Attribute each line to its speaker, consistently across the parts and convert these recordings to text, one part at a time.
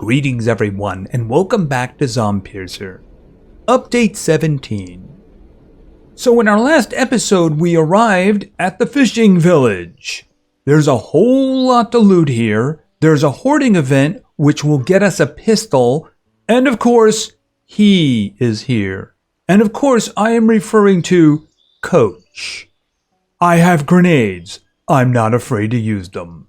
Speaker 1: Greetings everyone, and welcome back to Zompiercer. Update 17. So in our last episode, we arrived at the fishing village. There's a whole lot to loot here. There's a hoarding event, which will get us a pistol. And of course, he is here. And of course, I am referring to Coach. I have grenades. I'm not afraid to use them.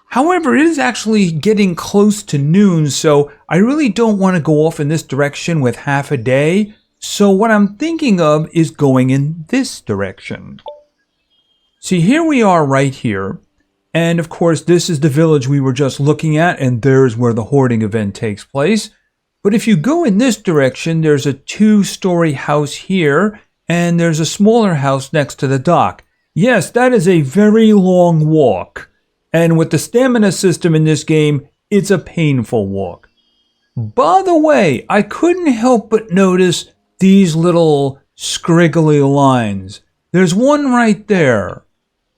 Speaker 1: However, it is actually getting close to noon, so I really don't want to go off in this direction with half a day. So what I'm thinking of is going in this direction. See, here we are right here. And of course, this is the village we were just looking at, and there's where the hoarding event takes place. But if you go in this direction, there's a 2-story house here, and there's a smaller house next to the dock. Yes, that is a very long walk. And with the stamina system in this game, it's a painful walk. By the way, I couldn't help but notice these little scriggly lines. There's one right there.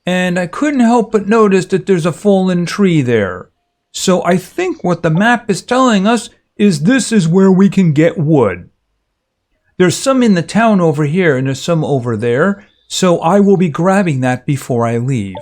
Speaker 1: And I couldn't help but notice that there's a fallen tree there. So I think what the map is telling us is this is where we can get wood. There's some in the town over here and there's some over there. So I will be grabbing that before I leave.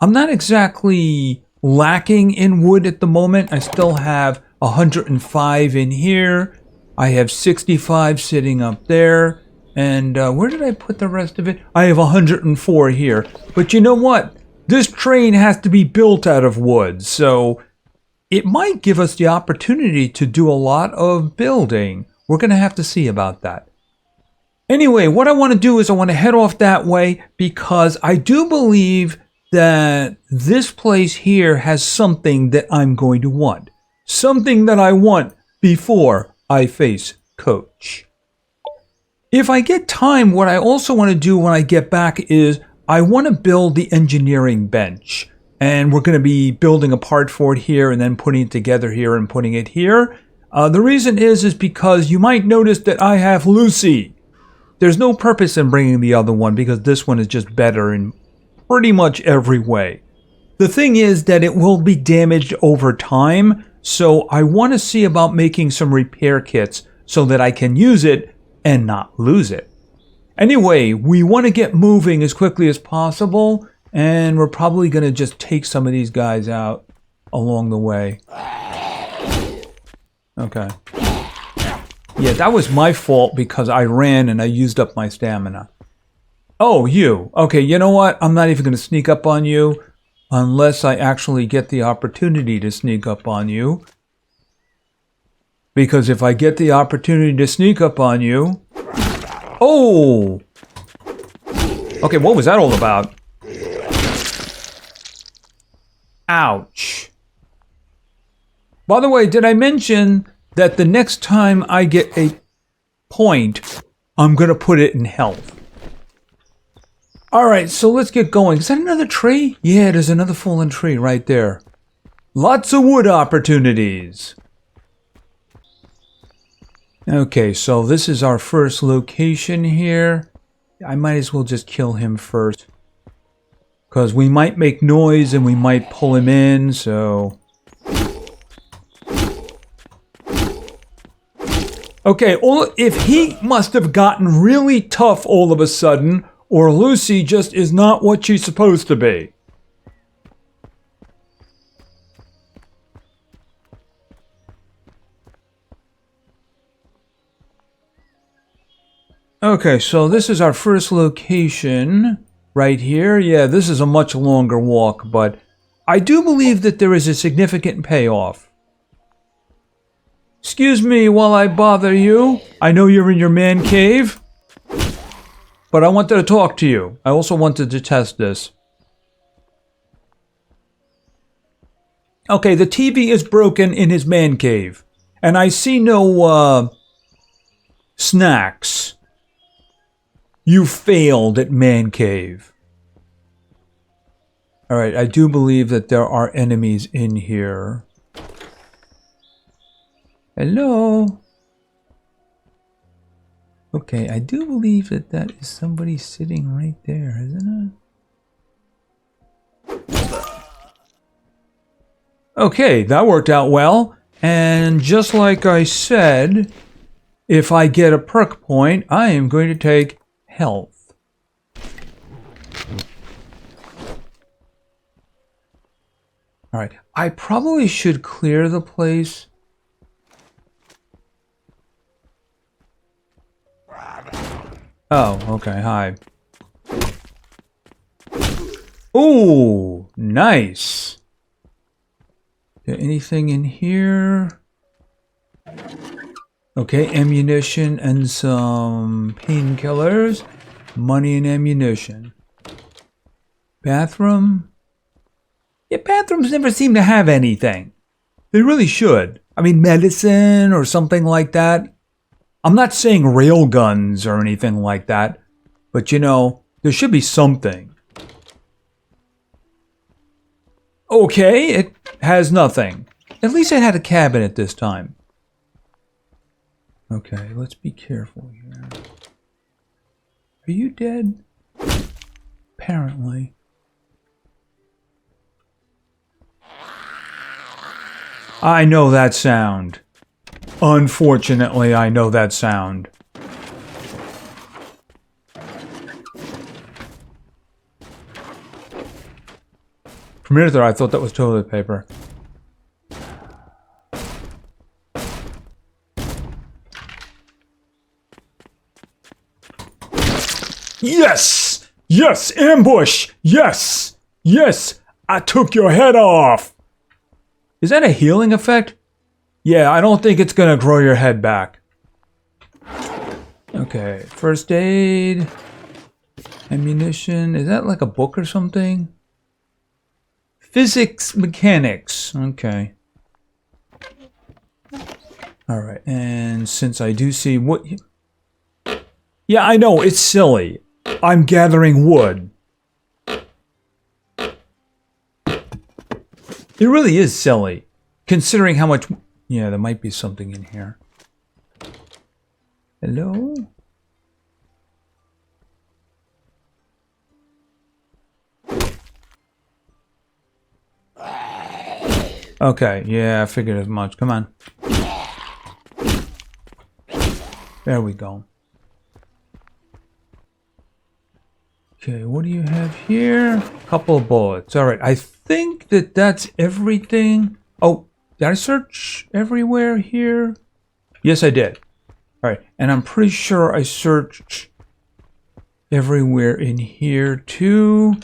Speaker 1: I'm not exactly lacking in wood at the moment. I still have 105 in here. I have 65 sitting up there. And where did I put the rest of it? I have 104 here. But you know what? This train has to be built out of wood. So it might give us the opportunity to do a lot of building. We're going to have to see about that. Anyway, what I want to do is I want to head off that way because I do believe that this place here has something that I'm going to want. Something that I want before I face Coach. If I get time, what I also want to do when I get back is I want to build the engineering bench. And we're going to be building a part for it here and then putting it together here and putting it here. The reason is because you might notice that I have Lucy. There's no purpose in bringing the other one because this one is just better in pretty much every way. The thing is that it will be damaged over time, so I want to see about making some repair kits so that I can use it and not lose it. Anyway, we want to get moving as quickly as possible, and we're probably going to just take some of these guys out along the way. Okay. Yeah, that was my fault because I ran and I used up my stamina. Oh, you. Okay, you know what? I'm not even going to sneak up on you unless I actually get the opportunity to sneak up on you. Because if I get the opportunity to sneak up on you... Oh! Okay, what was that all about? Ouch. By the way, did I mention that the next time I get a point, I'm going to put it in health? Alright, so let's get going. Is that another tree? Yeah, there's another fallen tree right there. Lots of wood opportunities. Okay, so this is our first location here. I might as well just kill him first. Because we might make noise and we might pull him in, so... Okay, if he must have gotten really tough all of a sudden... Or Lucy just is not what she's supposed to be. Okay, so this is our first location right here. Yeah, this is a much longer walk, but I do believe that there is a significant payoff. Excuse me while I bother you. I know you're in your man cave. But I wanted to talk to you. I also wanted to test this. Okay, the TV is broken in his man cave. And I see no, snacks. You failed at man cave. Alright, I do believe that there are enemies in here. Hello? Okay, I do believe that that is somebody sitting right there, isn't it? Okay, that worked out well. And just like I said, if I get a perk point, I am going to take health. Alright, I probably should clear the place. Oh, okay, hi. Ooh, nice. Anything in here? Okay, ammunition and some painkillers. Money and ammunition. Bathroom? Yeah, bathrooms never seem to have anything. They really should. I mean, medicine or something like that. I'm not saying railguns or anything like that, but you know, there should be something. Okay, it has nothing. At least it had a cabinet this time. Okay, let's be careful here. Are you dead? Apparently. I know that sound. Unfortunately, I know that sound. For a minute there, I thought that was toilet paper. Yes! Yes! Ambush! Yes! Yes! I took your head off! Is that a healing effect? Yeah, I don't think it's gonna grow your head back. Okay, first aid. Ammunition. Is that like a book or something? Physics mechanics. Okay. Alright, and since I do see what... Yeah, I know, it's silly. I'm gathering wood. It really is silly, considering how much... Yeah, there might be something in here. Hello? Okay, yeah, I figured as much. Come on. There we go. Okay, what do you have here? Couple of bullets. Alright, I think that that's everything. Oh, did I search everywhere here? Yes, I did. Alright, and I'm pretty sure I searched everywhere in here too.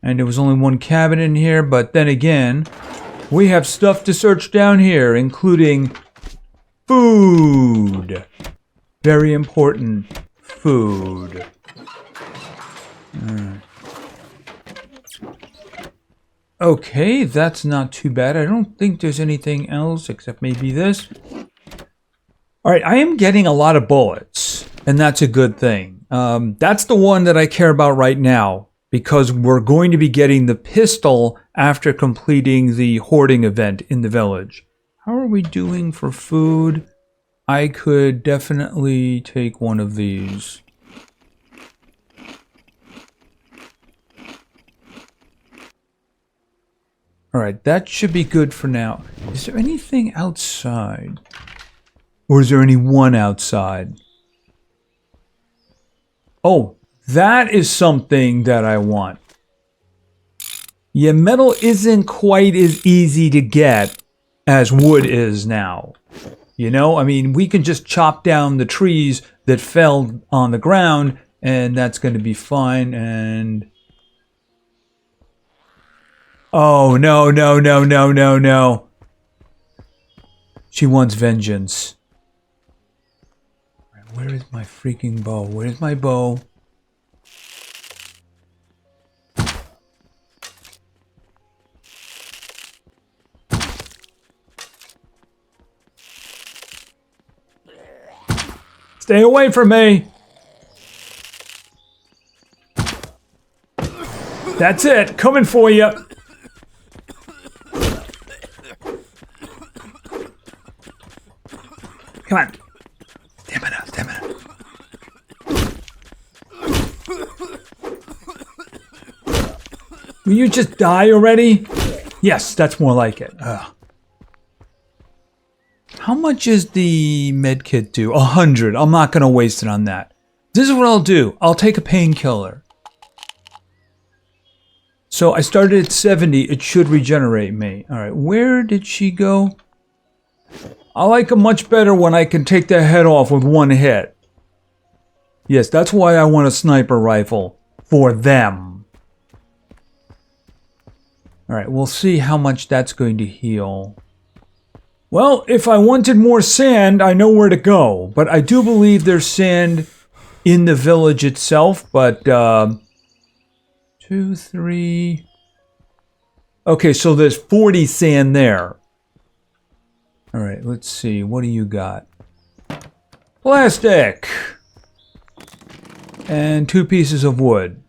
Speaker 1: And there was only one cabinet in here, but then again, we have stuff to search down here, including food. Very important food. Okay, that's not too bad. I don't think there's anything else except maybe this. Alright, I am getting a lot of bullets, and that's a good thing. That's the one that I care about right now, because we're going to be getting the pistol after completing the hoarding event in the village. How are we doing for food? I could definitely take one of these. Alright, that should be good for now. Is there anything outside? Or is there anyone outside? Oh, that is something that I want. Yeah, metal isn't quite as easy to get as wood is now. You know, I mean, we can just chop down the trees that fell on the ground, and that's going to be fine, and... Oh, no, no, no, no, no, no. She wants vengeance. Where is my freaking bow? Where's my bow? Stay away from me! That's it! Coming for you! Come on. Stamina, stamina. Will you just die already? Yes, that's more like it. Ugh. How much is the med kit do? 100. I'm not going to waste it on that. This is what I'll do. I'll take a painkiller. So I started at 70. It should regenerate me. All right, where did she go? I like it much better when I can take their head off with one hit. Yes, that's why I want a sniper rifle. For them. All right, we'll see how much that's going to heal. Well, if I wanted more sand, I know where to go. But I do believe there's sand in the village itself. But, 2, 3... Okay, so there's 40 sand there. All right, let's see. What do you got? Plastic! And 2 pieces of wood.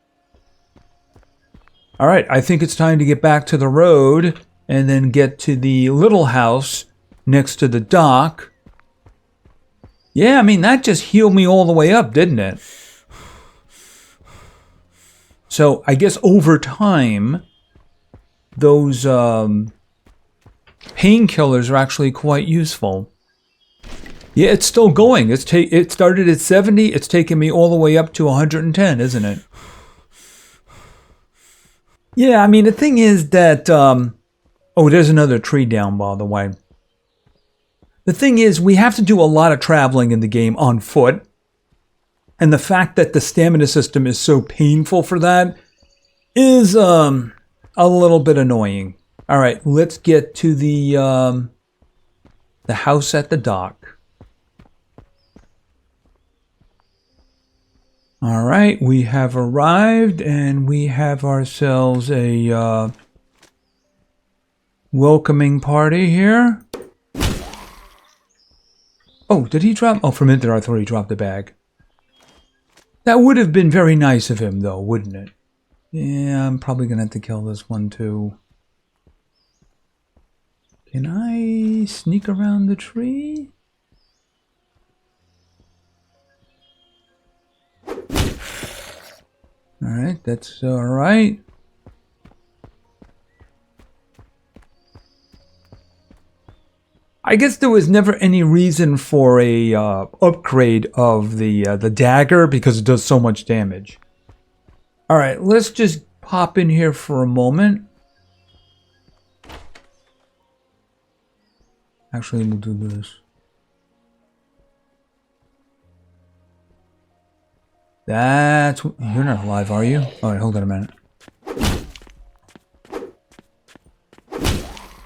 Speaker 1: All right, I think it's time to get back to the road and then get to the little house next to the dock. Yeah, I mean, that just healed me all the way up, didn't it? So I guess over time, those painkillers are actually quite useful. Yeah, it's still going. It started at 70. It's taken me all the way up to 110, isn't it? Yeah, I mean, the thing is that... oh, there's another tree down, by the way. The thing is, we have to do a lot of traveling in the game on foot. And the fact that the stamina system is so painful for that is a little bit annoying. All right, let's get to the house at the dock. All right, we have arrived and we have ourselves a welcoming party here. Oh, did he drop? Oh, for a minute there I thought he dropped the bag. That would have been very nice of him though, wouldn't it? Yeah, I'm probably gonna have to kill this one too. Can I sneak around the tree? Alright, that's alright. I guess there was never any reason for a upgrade of the dagger because it does so much damage. Alright, let's just pop in here for a moment. Actually, we'll do this. That's... You're not alive, are you? Alright, hold on a minute.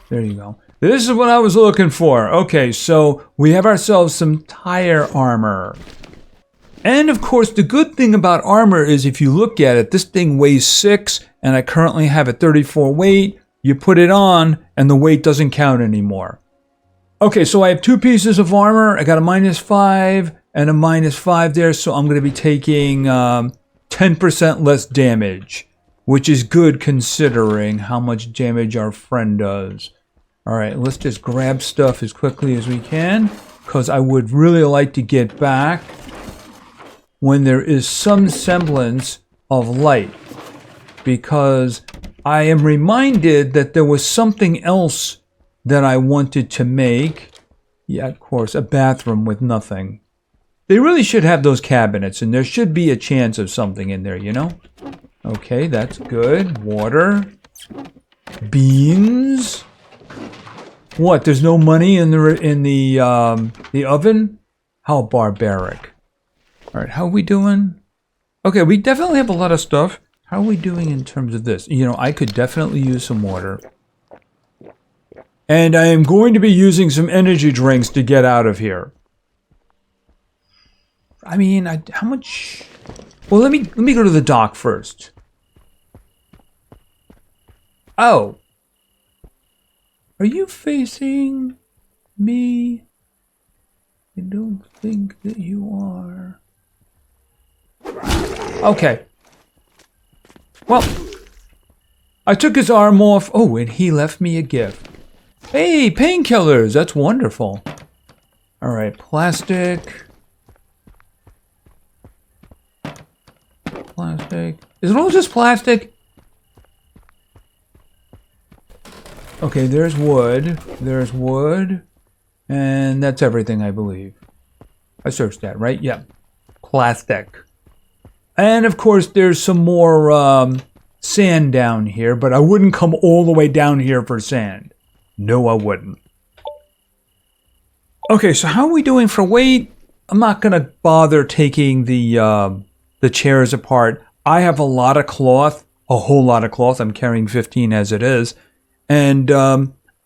Speaker 1: There you go. This is what I was looking for. Okay, so we have ourselves some tire armor. And of course, the good thing about armor is if you look at it, this thing weighs 6, and I currently have a 34 weight. You put it on, and the weight doesn't count anymore. Okay, so I have 2 pieces of armor. I got a -5 and a -5 there, so I'm going to be taking 10% less damage, which is good considering how much damage our friend does. Alright, let's just grab stuff as quickly as we can, because I would really like to get back when there is some semblance of light, because I am reminded that there was something else that I wanted to make. Yeah, of course, a bathroom with nothing. They really should have those cabinets, and there should be a chance of something in there, you know? Okay, that's good. Water. Beans. What? There's no money in the oven? How barbaric. All right, how are we doing? Okay, we definitely have a lot of stuff. How are we doing in terms of this? You know, I could definitely use some water. And I am going to be using some energy drinks to get out of here. I mean, how much? Well, let me go to the dock first. Oh. Are you facing me? I don't think that you are. Okay. Well, I took his arm off. Oh, and he left me a gift. Hey, painkillers. That's wonderful. All right, plastic. Plastic. Is it all just plastic? Okay, there's wood. There's wood. And that's everything, I believe. I searched that, right? Yeah. Plastic. And of course, there's some more sand down here, but I wouldn't come all the way down here for sand. No, I wouldn't. Okay, so how are we doing for weight? I'm not going to bother taking the chairs apart. I have a lot of cloth, a whole lot of cloth. I'm carrying 15 as it is. And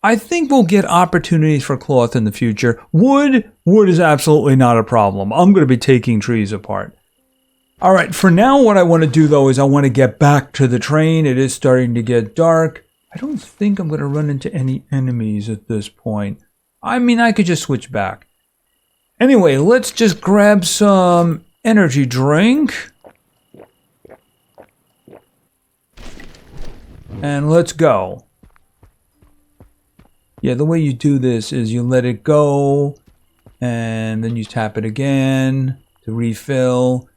Speaker 1: I think we'll get opportunities for cloth in the future. Wood is absolutely not a problem. I'm going to be taking trees apart. All right, for now, what I want to do, though, is I want to get back to the train. It is starting to get dark. I don't think I'm going to run into any enemies at this point. I mean, I could just switch back. Anyway, let's just grab some energy drink. And let's go. Yeah, the way you do this is you let it go, and then you tap it again to refill.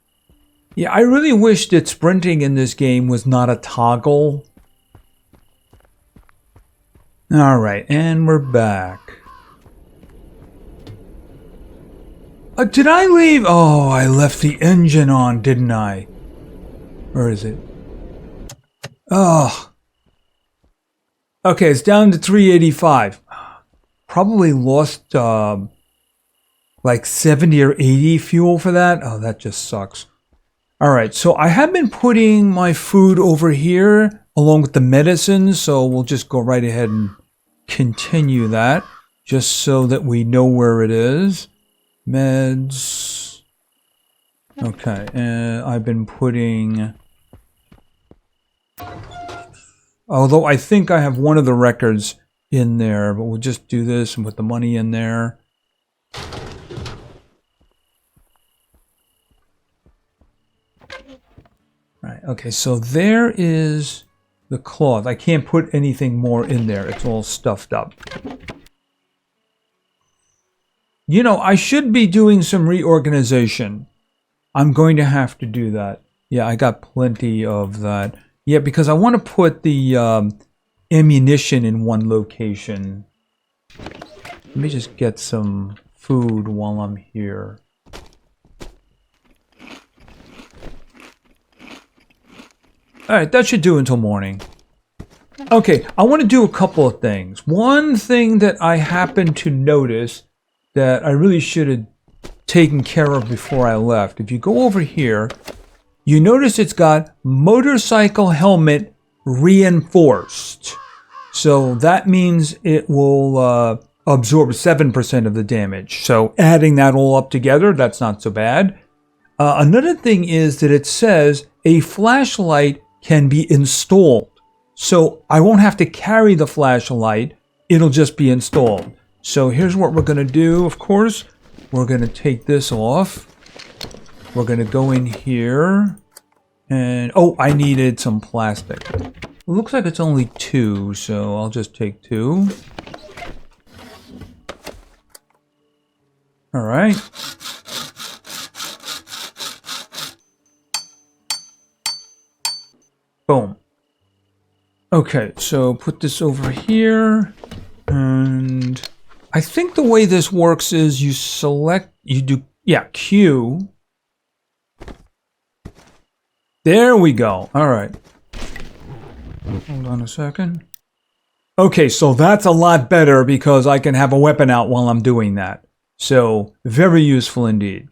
Speaker 1: Yeah, I really wish that sprinting in this game was not a toggle. Alright, and we're back. Did I leave? Oh, I left the engine on, didn't I? Where is it? Oh. Okay, it's down to 385. Probably lost like 70 or 80 fuel for that. Oh, that just sucks. Alright, so I have been putting my food over here along with the medicines, so we'll just go right ahead and continue that just so that we know where it is. Meds. Okay, and I've been putting... Although I think I have one of the records in there, but we'll just do this and put the money in there. Right, okay, so there is the cloth. I can't put anything more in there. It's all stuffed up. You know, I should be doing some reorganization. I'm going to have to do that. Yeah, I got plenty of that. Yeah, because I want to put the ammunition in one location. Let me just get some food while I'm here. Alright, that should do until morning. Okay, I want to do a couple of things. One thing that I happened to notice that I really should have taken care of before I left. If you go over here, you notice it's got motorcycle helmet reinforced. So that means it will absorb 7% of the damage. So adding that all up together, that's not so bad. Another thing is that it says a flashlight can be installed. So I won't have to carry the flashlight. It'll just be installed. So here's what we're going to do, of course. We're going to take this off. We're going to go in here. And, oh, I needed some plastic. It looks like it's only 2, so I'll just take 2. All right. Boom. Okay, so put this over here. And I think the way this works is you select, you do, yeah, Q. There we go. All right. Hold on a second. Okay, so that's a lot better because I can have a weapon out while I'm doing that. So, very useful indeed.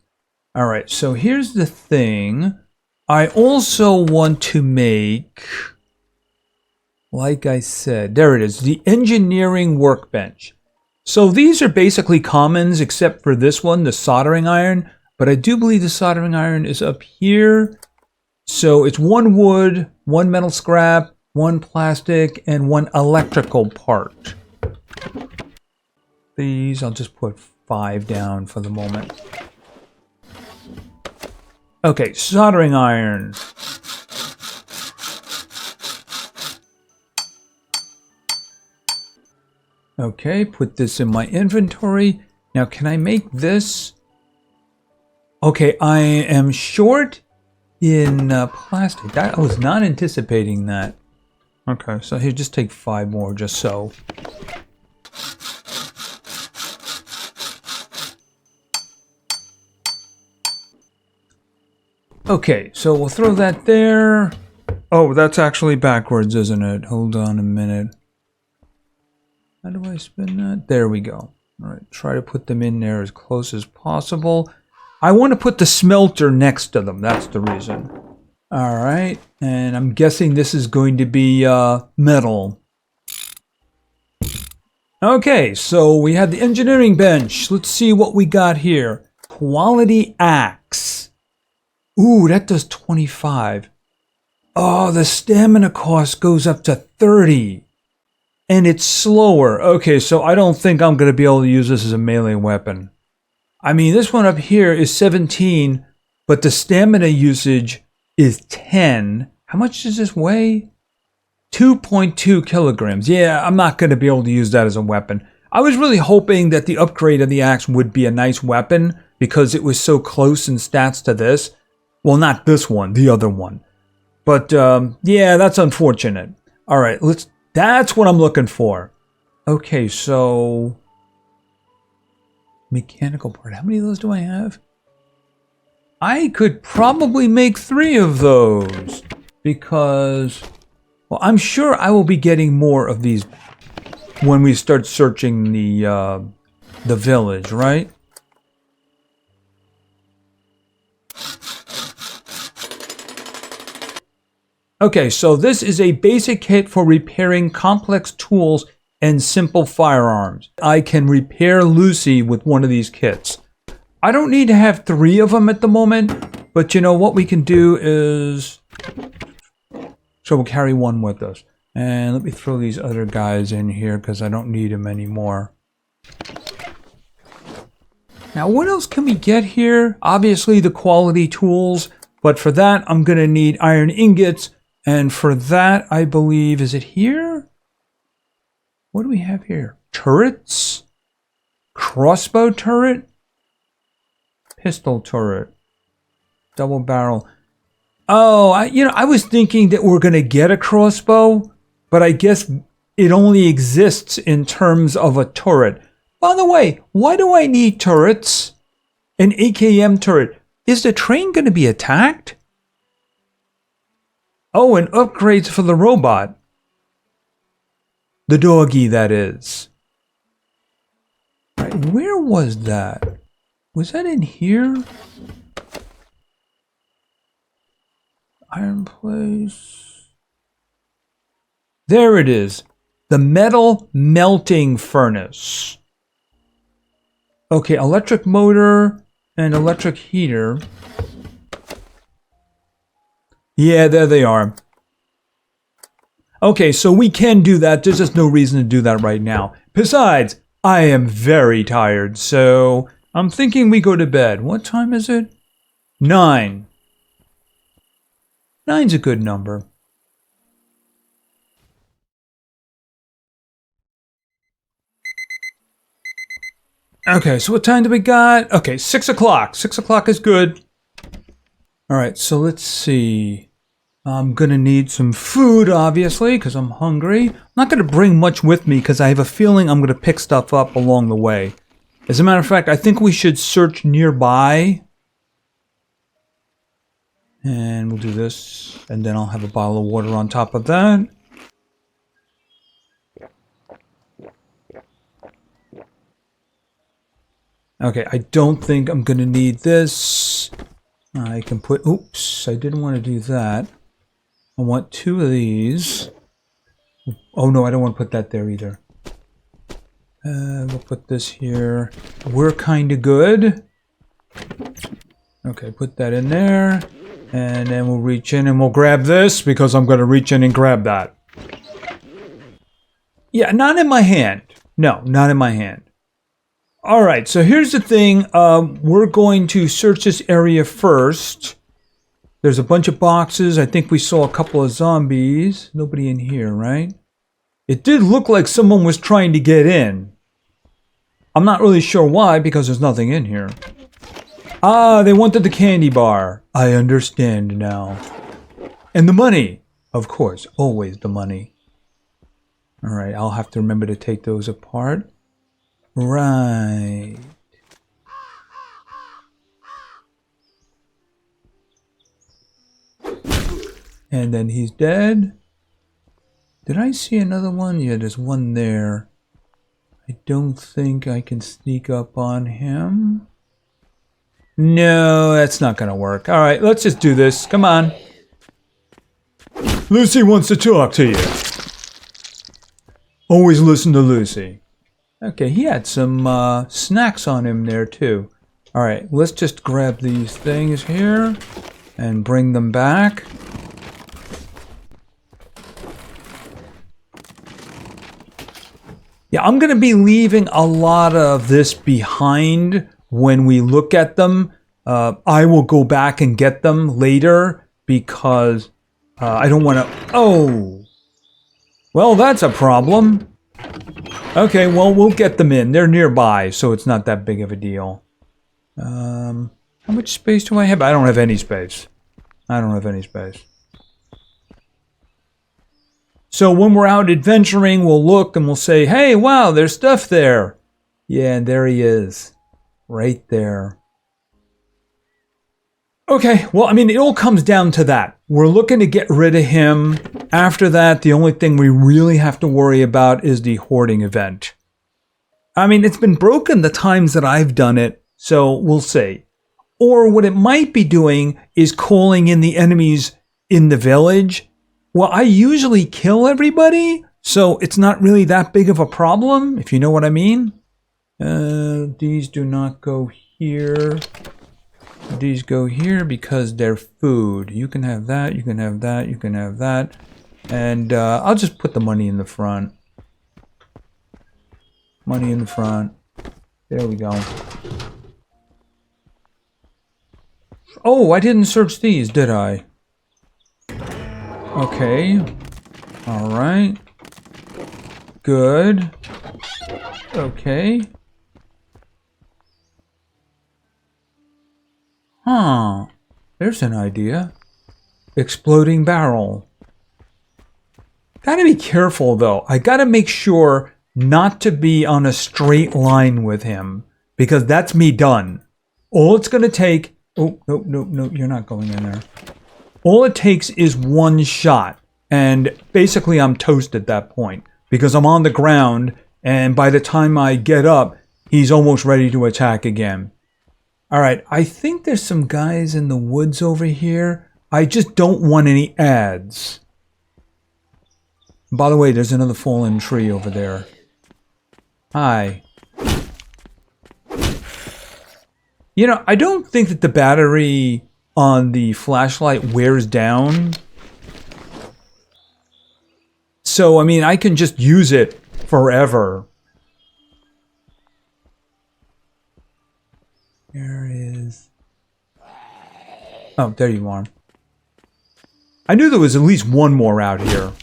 Speaker 1: All right, so here's the thing. I also want to make, like I said, there it is, the engineering workbench. So these are basically commons except for this one, the soldering iron. But I do believe the soldering iron is up here. So it's 1 wood, 1 metal scrap, 1 plastic, and 1 electrical part. These, I'll just put 5 down for the moment. Okay, soldering iron. Okay, put this in my inventory. Now, can I make this? Okay, I am short in plastic. I was not anticipating that. Okay, so here, just take 5 more, just so. Okay, so we'll throw that there. Oh, that's actually backwards, isn't it? Hold on a minute. How do I spin that? There we go. All right, try to put them in there as close as possible. I want to put the smelter next to them. That's the reason. All right, and I'm guessing this is going to be metal. Okay, so we had the engineering bench. Let's see what we got here. Quality axe. Ooh, that does 25. Oh, the stamina cost goes up to 30. And it's slower. Okay, so I don't think I'm going to be able to use this as a melee weapon. I mean, this one up here is 17, but the stamina usage is 10. How much does this weigh? 2.2 kilograms. Yeah, I'm not going to be able to use that as a weapon. I was really hoping that the upgrade of the axe would be a nice weapon because it was so close in stats to this. Well, not this one, the other one. But, yeah, that's unfortunate. All right, that's what I'm looking for. Okay, so mechanical part. How many of those do I have? I could probably make 3 of those because, well, I'm sure I will be getting more of these when we start searching the village, right? Okay, so this is a basic kit for repairing complex tools and simple firearms. I can repair Lucy with one of these kits. I don't need to have 3 of them at the moment, but you know what we can do is... So we'll carry one with us. And let me throw these other guys in here because I don't need them anymore. Now what else can we get here? Obviously the quality tools, but for that I'm going to need iron ingots. And for that, I believe, is it here? What do we have here? Turrets? Crossbow turret? Pistol turret. Double barrel. Oh, I was thinking that we're going to get a crossbow, but I guess it only exists in terms of a turret. By the way, why do I need turrets? An AKM turret. Is the train going to be attacked? Oh, and upgrades for the robot. The doggy, that is. Right, where was that? Was that in here? Iron place. There it is. The metal melting furnace. Okay, electric motor and electric heater. Yeah, there they are. Okay, so we can do that. There's just no reason to do that right now. Besides, I am very tired, so I'm thinking we go to bed. What time is it? 9. 9's a good number. Okay, so what time do we got? Okay, 6 o'clock. 6 o'clock is good. Alright, so let's see. I'm gonna need some food, obviously, because I'm hungry. I'm not gonna bring much with me because I have a feeling I'm gonna pick stuff up along the way. As a matter of fact, I think we should search nearby. And we'll do this, and then I'll have a bottle of water on top of that. Okay, I don't think I'm gonna need this. I can put, oops, I didn't want to do that. I want 2 of these. Oh no, I don't want to put that there either. We'll put this here. We're kind of good. Okay, put that in there. And then we'll reach in and we'll grab this because I'm going to reach in and grab that. Yeah, not in my hand. No, not in my hand. Alright, so here's the thing. We're going to search this area first. There's a bunch of boxes. I think we saw a couple of zombies. Nobody in here, right? It did look like someone was trying to get in. I'm not really sure why, because there's nothing in here. Ah, they wanted the candy bar. I understand now. And the money. Of course, always the money. Alright, I'll have to remember to take those apart. Right. And then he's dead. Did I see another one? Yeah, there's one there. I don't think I can sneak up on him. No, that's not gonna work. Alright, let's just do this. Come on. Lucy wants to talk to you. Always listen to Lucy. Okay, he had some snacks on him there too. Alright, let's just grab these things here and bring them back. Yeah, I'm going to be leaving a lot of this behind when we look at them. I will go back and get them later because I don't want to... Oh! Well, that's a problem. Okay, well, we'll get them in. They're nearby, so it's not that big of a deal. How much space do I have? I don't have any space. I don't have any space. So when we're out adventuring, we'll look and we'll say, hey, wow, there's stuff there. Yeah, and there he is. Right there. Okay, well, I mean, it all comes down to that. We're looking to get rid of him. After that, the only thing we really have to worry about is the hoarding event. I mean, it's been broken the times that I've done it, so we'll see. Or what it might be doing is calling in the enemies in the village. Well, I usually kill everybody, so it's not really that big of a problem, if you know what I mean. These do not go here. These go here because they're food. You can have that, you can have that, you can have that. And I'll just put the money in the front. Money in the front. There we go. Oh, I didn't search these, did I? Okay. Alright. Good. Okay. Huh. There's an idea. Exploding barrel. Gotta be careful though. I gotta make sure not to be on a straight line with him. Because that's me done. All it's gonna take... Oh, no, no, no, you're not going in there. All it takes is one shot. And basically I'm toast at that point. Because I'm on the ground. And by the time I get up, he's almost ready to attack again. Alright, I think there's some guys in the woods over here. I just don't want any ads. By the way, there's another fallen tree over there. Hi. You know, I don't think that the battery on the flashlight wears down. So, I mean, I can just use it forever. There is... Oh, there you are. I knew there was at least one more out here.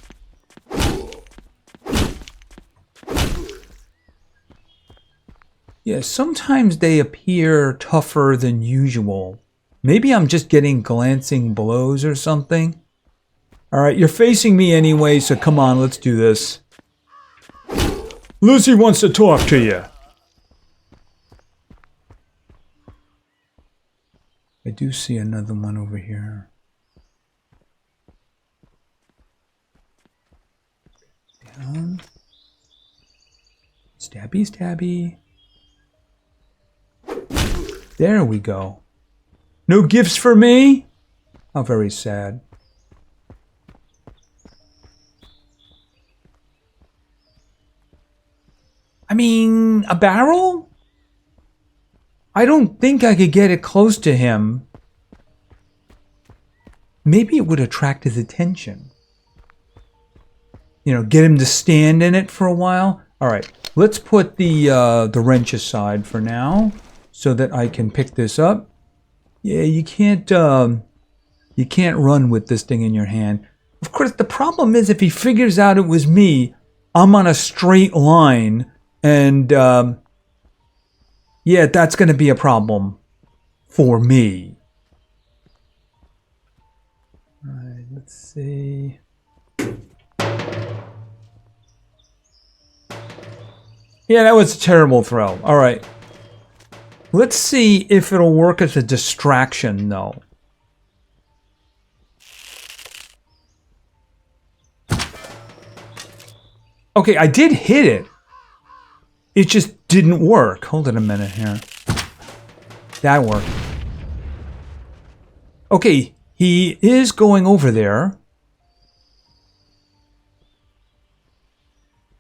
Speaker 1: Yeah, sometimes they appear tougher than usual. Maybe I'm just getting glancing blows or something. Alright, you're facing me anyway, so come on, let's do this. Lucy wants to talk to you. I do see another one over here. Down. Stabby, stabby. There we go. No gifts for me? How very sad. I mean, a barrel? I don't think I could get it close to him. Maybe it would attract his attention. You know, get him to stand in it for a while. All right, let's put the wrench aside for now, so that I can pick this up. Yeah, you can't run with this thing in your hand. Of course, the problem is if he figures out it was me, I'm on a straight line, and yeah, that's going to be a problem for me. All right, let's see. Yeah, that was a terrible throw. All right. Let's see if it'll work as a distraction, though. Okay, I did hit it. It just didn't work. Hold it a minute here. That worked. Okay, he is going over there.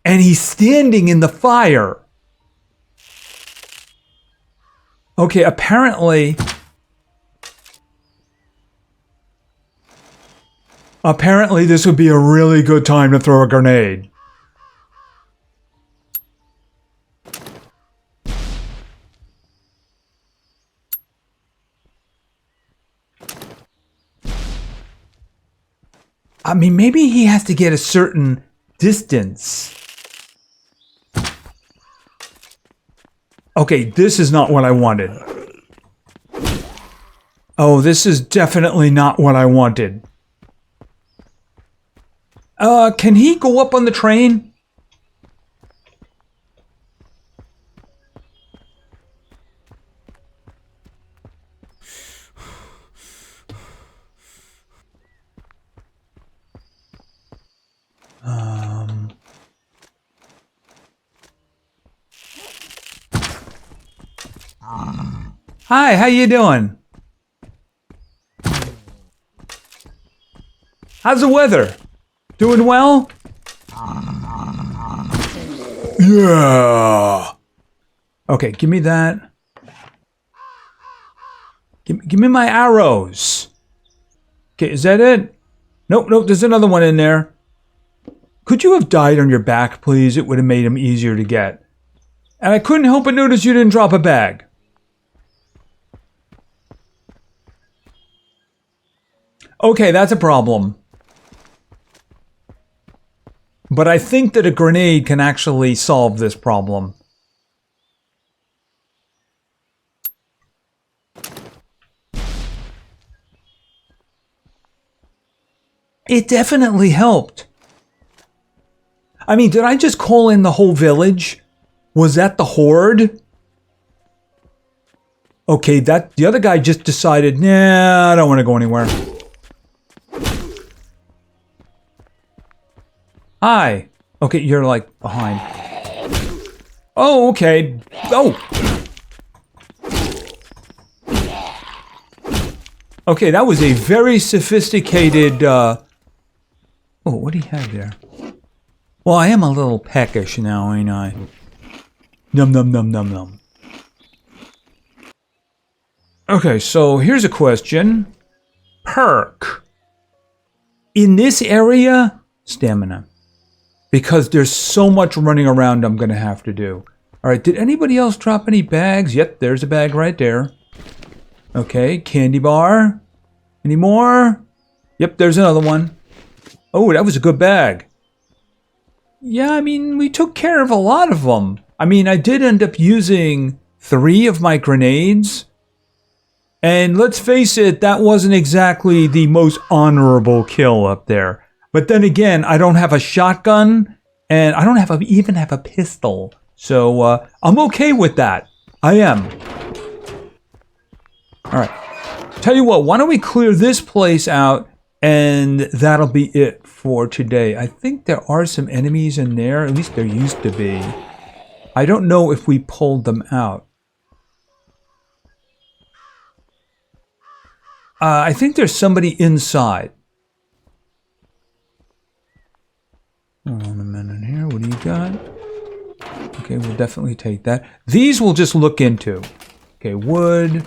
Speaker 1: And he's standing in the fire. Okay, apparently this would be a really good time to throw a grenade. I mean, maybe he has to get a certain distance. Okay, this is not what I wanted. Oh, this is definitely not what I wanted. Can he go up on the train? Hi, how you doing? How's the weather? Doing well? Yeah. Okay, give me that. Give me my arrows. Okay, is that it? Nope, there's another one in there. Could you have died on your back, please? It would have made him easier to get. And I couldn't help but notice you didn't drop a bag. Okay, that's a problem. But I think that a grenade can actually solve this problem. It definitely helped. I mean, did I just call in the whole village? Was that the horde? Okay, the other guy just decided, nah, I don't want to go anywhere. Hi. Okay, you're like behind. Oh, okay. Oh. Okay, that was a very sophisticated, Oh, what do you have there? Well, I am a little peckish now, ain't I? Num num num num num. Okay, so here's a question. Perk. In this area, stamina. Because there's so much running around I'm going to have to do. Alright, did anybody else drop any bags? Yep, there's a bag right there. Okay, candy bar. Any more? Yep, there's another one. Oh, that was a good bag. Yeah, I mean, we took care of a lot of them. I mean, I did end up using 3 of my grenades. And let's face it, that wasn't exactly the most honorable kill up there. But then again, I don't have a shotgun, and I don't even have a pistol. So, I'm okay with that. I am. Alright. Tell you what, why don't we clear this place out, and that'll be it for today. I think there are some enemies in there. At least there used to be. I don't know if we pulled them out. I think there's somebody inside. Hold on a minute here. What do you got? Okay, we'll definitely take that. These we'll just look into. Okay, wood.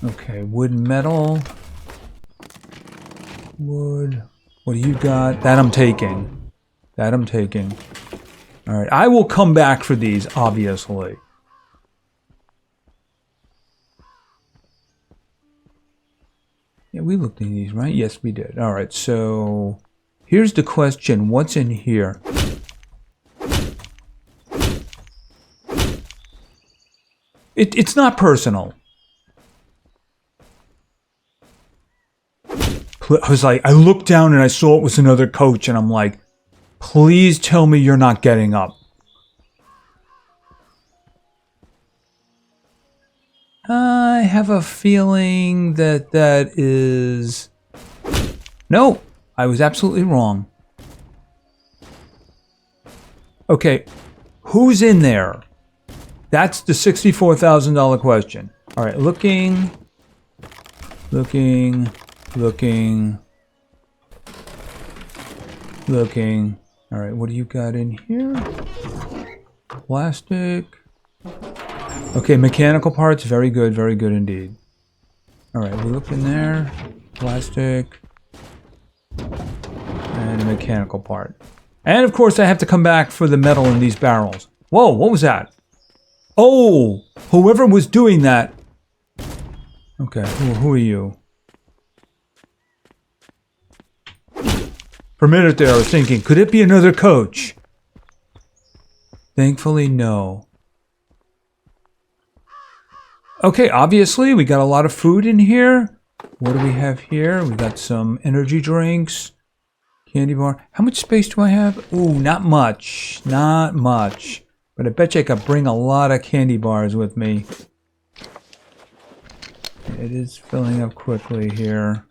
Speaker 1: Okay, wood and metal. Wood. What do you got? That I'm taking. That I'm taking. Alright, I will come back for these, obviously. Yeah, we looked at these, right? Yes, we did. Alright, so... here's the question. What's in here? It's not personal. I was like, I looked down and I saw it was another coach, and I'm like, please tell me you're not getting up. I have a feeling that that is... No, I was absolutely wrong. Okay, who's in there? That's the $64,000 question. All right, looking. All right, what do you got in here? Plastic. Okay, mechanical parts. Very good indeed. All right, we look in there. Plastic. And a mechanical part. And of course, I have to come back for the metal in these barrels. Whoa, what was that? Oh, whoever was doing that. Okay, who are you? For a minute there, I was thinking, could it be another coach? Thankfully, no. Okay, obviously, we got a lot of food in here. What do we have here? We got some energy drinks, candy bar. How much space do I have? Ooh, not much. Not much. But I bet you I could bring a lot of candy bars with me. It is filling up quickly here.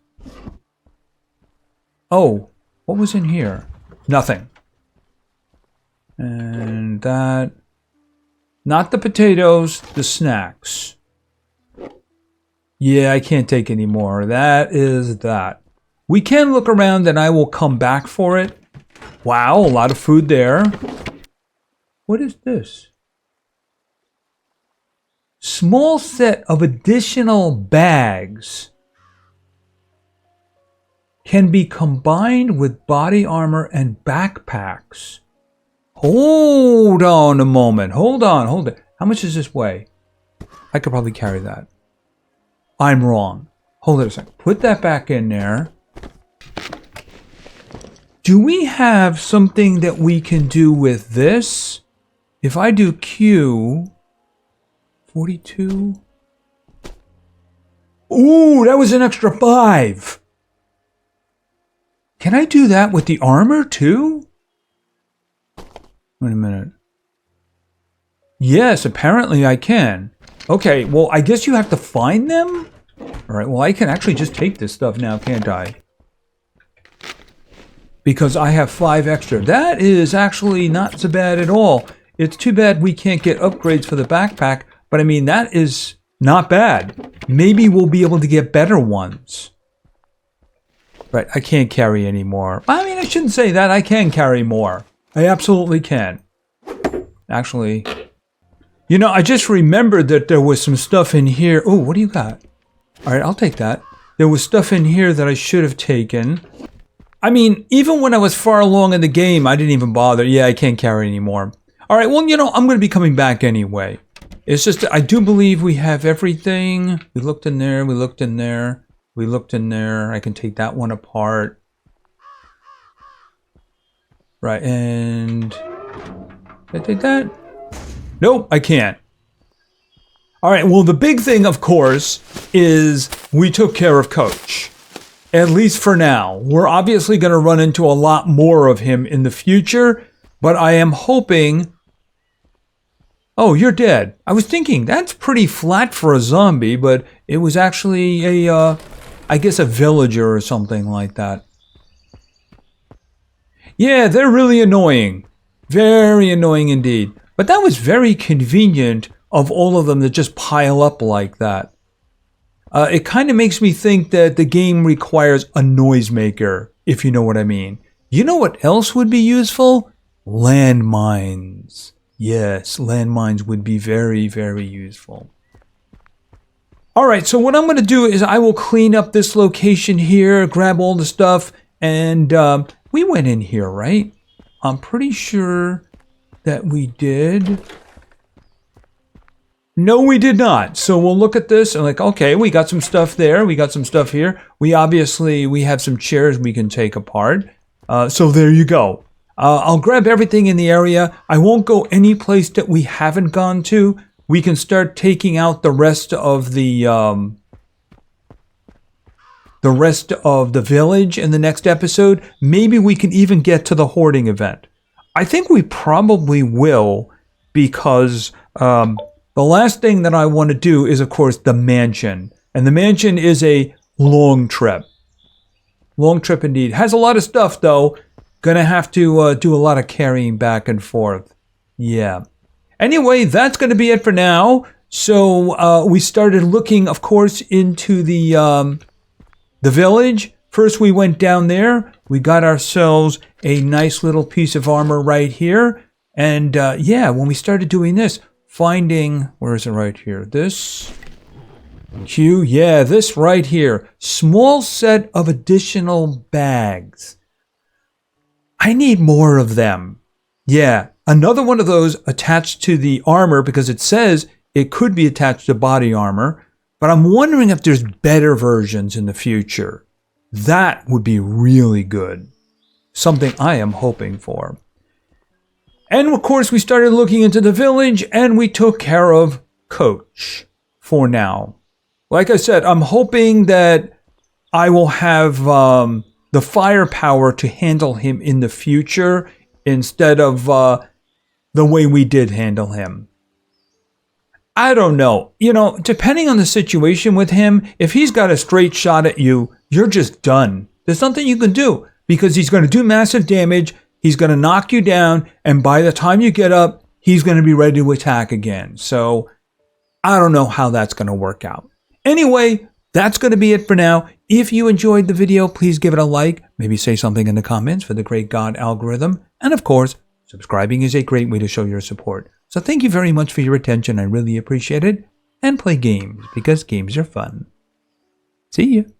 Speaker 1: Oh, what was in here? Nothing. And that. Not the potatoes, the snacks. Yeah, I can't take any more. That is that. We can look around and I will come back for it. Wow, a lot of food there. What is this? Small set of additional bags can be combined with body armor and backpacks. Hold on a moment. Hold on. How much does this weigh? I could probably carry that. I'm wrong. Hold it a second. Put that back in there. Do we have something that we can do with this? If I do Q, 42. Ooh, that was an extra 5. Can I do that with the armor too? Wait a minute. Yes, apparently I can. Okay, well, I guess you have to find them? All right, well, I can actually just take this stuff now, can't I? Because I have 5 extra. That is actually not so bad at all. It's too bad we can't get upgrades for the backpack, but I mean, that is not bad. Maybe we'll be able to get better ones. Right, I can't carry any more. I mean, I shouldn't say that. I can carry more. I absolutely can. Actually, you know, I just remembered that there was some stuff in here. Oh, what do you got? All right, I'll take that. There was stuff in here that I should have taken. I mean, even when I was far along in the game, I didn't even bother. Yeah, I can't carry anymore. All right, well, you know, I'm going to be coming back anyway. It's just, I do believe we have everything. We looked in there, we looked in there, we looked in there. I can take that one apart. Right, and... Can I take that? Nope, I can't. All right, well, the big thing, of course, is we took care of Coach. At least for now. We're obviously going to run into a lot more of him in the future, but I am hoping... Oh, you're dead. I was thinking, that's pretty flat for a zombie, but it was actually a, I guess a villager or something like that. Yeah, they're really annoying. Very annoying indeed. But that was very convenient of all of them to just pile up like that. It kind of makes me think that the game requires a noisemaker, if you know what I mean. You know what else would be useful? Landmines. Yes, landmines would be very, very useful. Alright, so what I'm going to do is I will clean up this location here, grab all the stuff, and we went in here, right? I'm pretty sure that we did. No, we did not. So we'll look at this and like, okay, we got some stuff there. We got some stuff here. We have some chairs we can take apart. So there you go. I'll grab everything in the area. I won't go any place that we haven't gone to. We can start taking out the rest of the village in the next episode. Maybe we can even get to the hoarding event. I think we probably will, because the last thing that I want to do is, of course, the mansion. And the mansion is a long trip. Long trip indeed. Has a lot of stuff, though. Gonna have to do a lot of carrying back and forth. Yeah. Anyway, that's gonna be it for now. So we started looking, of course, into the village. First, we went down there. We got ourselves a nice little piece of armor right here. And yeah, when we started doing this, finding, where is it right here? This Q, yeah, this right here. Small set of additional bags. I need more of them. Yeah, another one of those attached to the armor because it says it could be attached to body armor. But I'm wondering if there's better versions in the future. That would be really good. Something I am hoping for. And of course, we started looking into the village and we took care of Coach for now. Like I said, I'm hoping that I will have the firepower to handle him in the future instead of the way we did handle him. I don't know. You know, depending on the situation with him, if he's got a straight shot at you, you're just done. There's nothing you can do because he's going to do massive damage. He's going to knock you down. And by the time you get up, he's going to be ready to attack again. So I don't know how that's going to work out. Anyway, that's going to be it for now. If you enjoyed the video, please give it a like. Maybe say something in the comments for the great God algorithm. And of course, subscribing is a great way to show your support. So thank you very much for your attention. I really appreciate it. And play games because games are fun. See you.